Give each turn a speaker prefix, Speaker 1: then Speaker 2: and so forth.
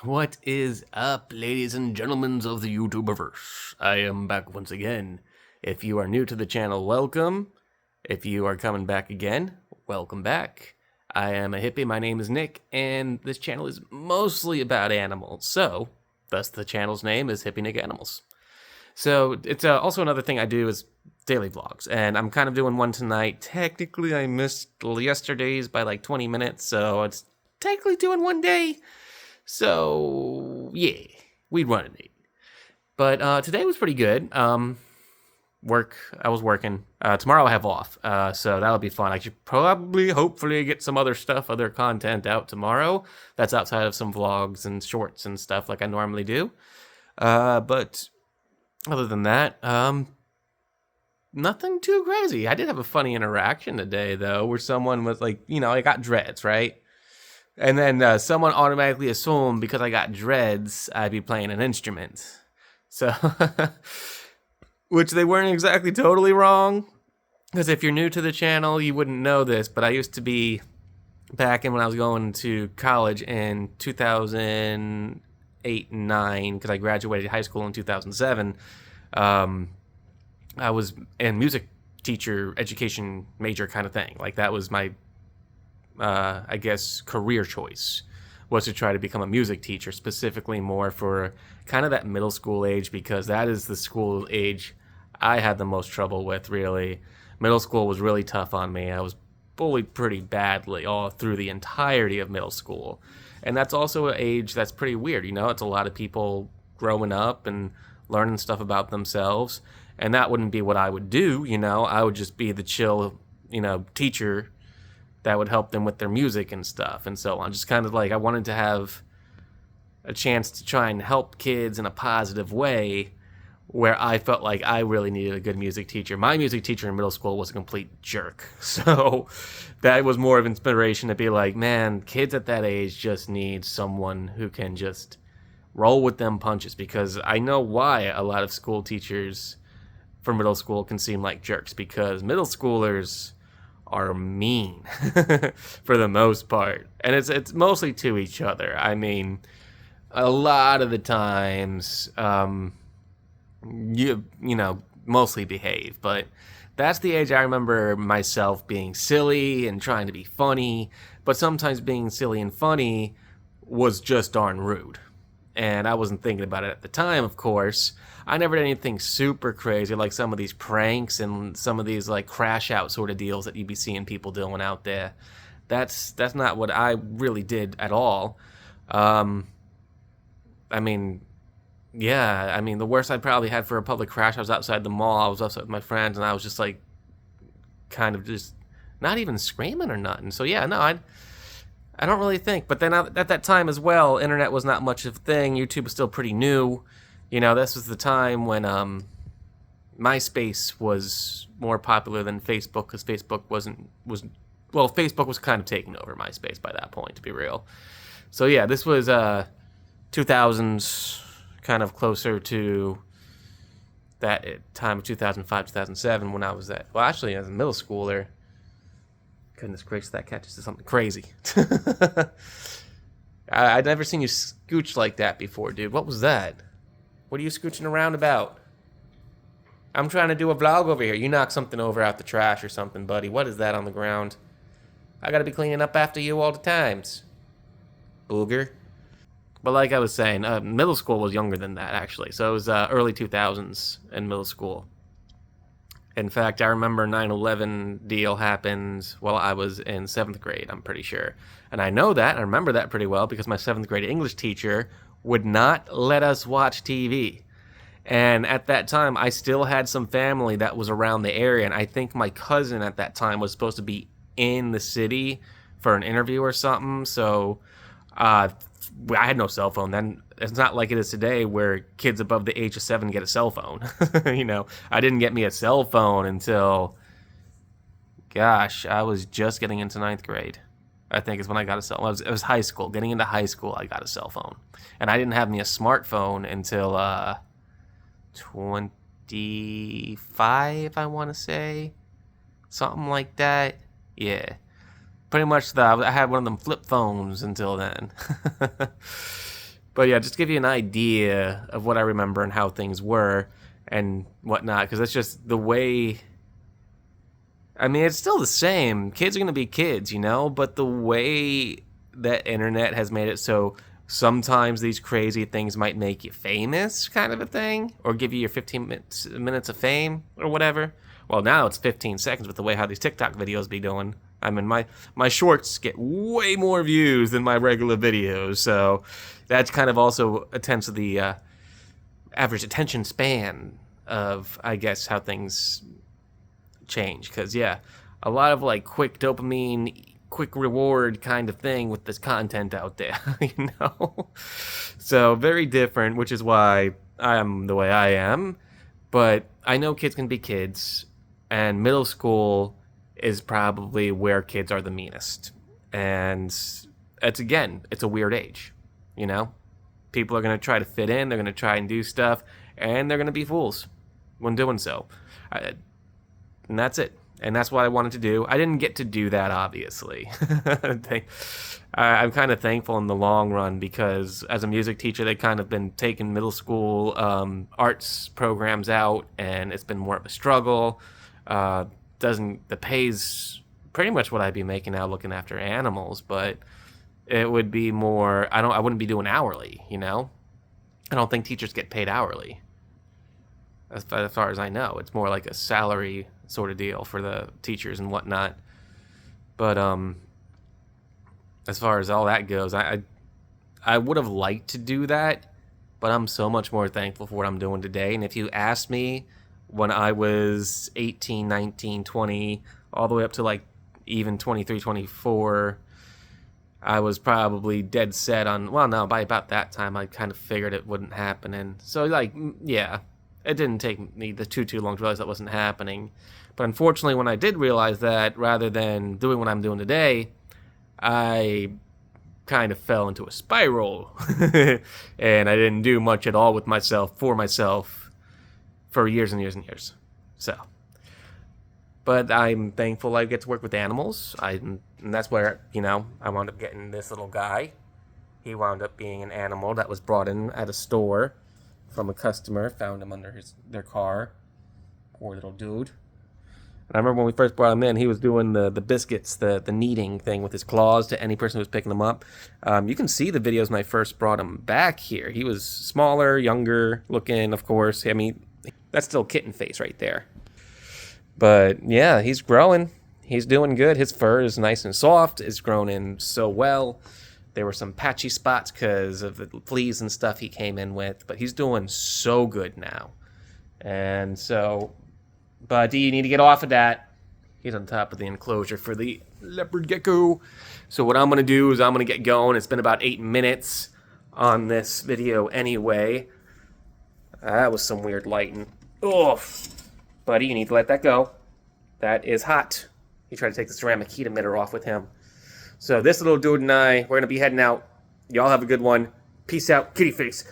Speaker 1: What is up, ladies and gentlemen of the YouTuberverse? I am back once again. If you are new to the channel, welcome. If you are coming back again, welcome back. I am a hippie, my name is Nick, and this channel is mostly about animals, so thus the channel's name is Hippie Nick Animals. So it's also another thing I do is daily vlogs, and I'm kind of doing one tonight. Technically, I missed yesterday's by like 20 minutes, so it's technically doing one day. So, yeah, we'd run it. But today was pretty good. I was working. Tomorrow I have off, so that'll be fun. I should probably, hopefully, get some other content out tomorrow. That's outside of some vlogs and shorts and stuff like I normally do. But other than that, nothing too crazy. I did have a funny interaction today, though, where someone was like, I got dreads, right? And then someone automatically assumed because I got dreads, I'd be playing an instrument. So, which they weren't exactly totally wrong. Because if you're new to the channel, you wouldn't know this. But I used to be, back in when I was going to college in 2008 and 9, because I graduated high school in 2007, I was in music teacher education major kind of thing. Like that was my I guess, career choice was to try to become a music teacher, specifically more for kind of that middle school age, because that is the school age I had the most trouble with, really. Middle school was really tough on me. I was bullied pretty badly all through the entirety of middle school. And that's also an age that's pretty weird, It's a lot of people growing up and learning stuff about themselves. And that wouldn't be what I would do, I would just be the chill, teacher that would help them with their music and stuff and so on. Just kind of like I wanted to have a chance to try and help kids in a positive way where I felt like I really needed a good music teacher. My music teacher in middle school was a complete jerk. So that was more of inspiration to be like, man, kids at that age just need someone who can just roll with them punches, because I know why a lot of school teachers for middle school can seem like jerks, because middle schoolers are mean for the most part, and it's mostly to each other. I mean, a lot of the times, mostly behave, but that's the age I remember myself being silly and trying to be funny, but sometimes being silly and funny was just darn rude. And I wasn't thinking about it at the time, of course. I never did anything super crazy, like some of these pranks and some of these like crash out sort of deals that you'd be seeing people doing out there. That's not what I really did at all. I mean, yeah, the worst I probably had for a public crash, I was outside the mall. I was outside with my friends, and I was just like, kind of just not even screaming or nothing. So yeah, no, I don't really think. But then at that time as well, internet was not much of a thing. YouTube was still pretty new. This was the time when MySpace was more popular than Facebook, because Facebook Facebook was kind of taking over MySpace by that point, to be real. So yeah, this was 2000s, kind of closer to that time of 2005, 2007, when I was actually as a middle schooler. Goodness gracious, that cat just did something crazy. I'd never seen you scooch like that before, dude. What was that? What are you scooching around about? I'm trying to do a vlog over here. You knocked something over out the trash or something, buddy. What is that on the ground? I gotta be cleaning up after you all the times. Booger. But like I was saying, middle school was younger than that, actually. So it was early 2000s in middle school. In fact, I remember 9/11 deal happened while I was in 7th grade, I'm pretty sure. And I know that, I remember that pretty well, because my 7th grade English teacher would not let us watch TV. And at that time, I still had some family that was around the area, and I think my cousin at that time was supposed to be in the city for an interview or something, so I had no cell phone then. It's not like it is today where kids above the age of 7 get a cell phone. I didn't get me a cell phone until, gosh, I was just getting into 9th grade. I think is when I got a cell phone. It was high school. Getting into high school, I got a cell phone. And I didn't have me a smartphone until 25, I want to say. Something like that. Yeah. Pretty much I had one of them flip phones until then. But yeah, just to give you an idea of what I remember and how things were and whatnot, because that's just the way. I mean, it's still the same. Kids are going to be kids, you know, but the way that internet has made it so sometimes these crazy things might make you famous, kind of a thing, or give you your 15 minutes of fame or whatever. Well, now it's 15 seconds with the way how these TikTok videos be doing. I mean, my shorts get way more views than my regular videos, so that's kind of also attends to the average attention span of, I guess, how things change. Because yeah, a lot of like quick dopamine, quick reward kind of thing with this content out there, you know. So very different, which is why I am the way I am. But I know kids can be kids, and middle school is probably where kids are the meanest. And it's a weird age, you know. People are going to try to fit in, they're going to try and do stuff, and they're going to be fools when doing so. And that's it. And that's what I wanted to do. I didn't get to do that, obviously. I'm kind of thankful in the long run because as a music teacher, they kind of been taking middle school arts programs out, and it's been more of a struggle. The pay's pretty much what I'd be making now looking after animals, but it would be more. I wouldn't be doing hourly, you know. I don't think teachers get paid hourly. As far as I know, it's more like a salary sort of deal for the teachers and whatnot. But as far as all that goes, I would have liked to do that, but I'm so much more thankful for what I'm doing today. And if you asked me when I was 18, 19, 20, all the way up to like even 23, 24, I was probably dead set on, well, no, by about that time, I kind of figured it wouldn't happen. And so, like, yeah, it didn't take me too long to realize that wasn't happening. But unfortunately, when I did realize that, rather than doing what I'm doing today, I kind of fell into a spiral. And I didn't do much at all with myself, for years and years and years. So, but I'm thankful I get to work with animals. And that's where, you know, I wound up getting this little guy. He wound up being an animal that was brought in at a store from a customer. Found him under their car. Poor little dude. And I remember when we first brought him in, he was doing the biscuits, the kneading thing with his claws to any person who was picking them up. You can see the videos when I first brought him back here. He was smaller, younger looking, of course. I mean, that's still kitten face right there. But yeah, he's growing. He's doing good. His fur is nice and soft. It's grown in so well. There were some patchy spots because of the fleas and stuff he came in with. But he's doing so good now. And so, but you need to get off of that. He's on top of the enclosure for the leopard gecko. So what I'm going to do is I'm going to get going. It's been about 8 minutes on this video anyway. That was some weird lighting. Oh, buddy, you need to let that go. That is hot. He tried to take the ceramic heat emitter off with him. So this little dude and I, we're going to be heading out. Y'all have a good one. Peace out, kitty face.